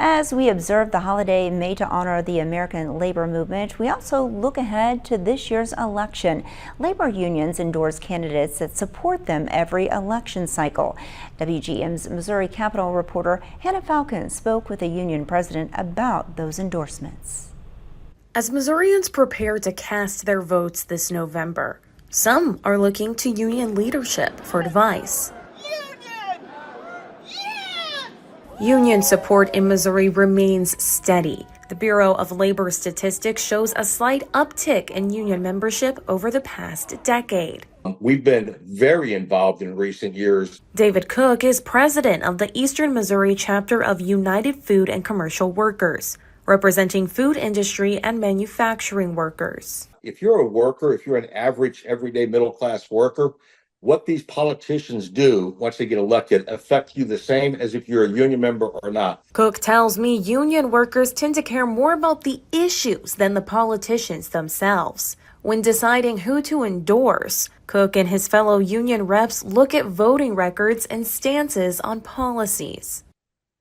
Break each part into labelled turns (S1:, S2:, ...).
S1: As we observe the holiday made to honor the American labor movement, we also look ahead to this year's election. Labor unions endorse candidates that support them every election cycle. WGM's Missouri Capitol reporter Hannah Falcon spoke with a union president about those endorsements.
S2: As Missourians prepare to cast their votes this November, some are looking to union leadership for advice. Union support in Missouri remains steady. The Bureau of Labor Statistics shows a slight uptick in union membership over the past decade.
S3: We've been very involved in recent years.
S2: David Cook is president of the Eastern Missouri chapter of United Food and Commercial Workers, representing food industry and manufacturing workers.
S3: If you're a worker, if you're an average, everyday middle-class worker, what these politicians do once they get elected affect you the same as if you're a union member or not.
S2: Cook tells me union workers tend to care more about the issues than the politicians themselves. When deciding who to endorse, Cook and his fellow union reps look at voting records and stances on policies.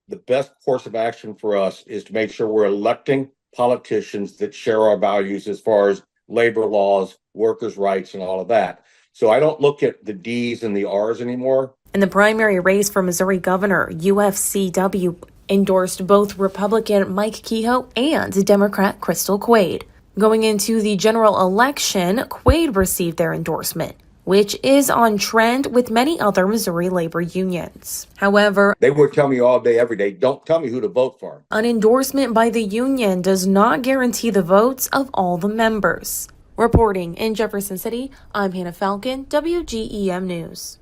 S3: The best course of action for us is to make sure we're electing politicians that share our values as far as labor laws, workers' rights, and all of that. So I don't look at the D's and the R's anymore.
S2: In the primary race for Missouri governor, UFCW endorsed both Republican Mike Kehoe and Democrat Crystal Quade. Going into the general election, Quade received their endorsement, which is on trend with many other Missouri labor unions. However,
S3: they would tell me all day, every day, don't tell me who to vote for.
S2: An endorsement by the union does not guarantee the votes of all the members. Reporting in Jefferson City, I'm Hannah Falcon, WGEM News.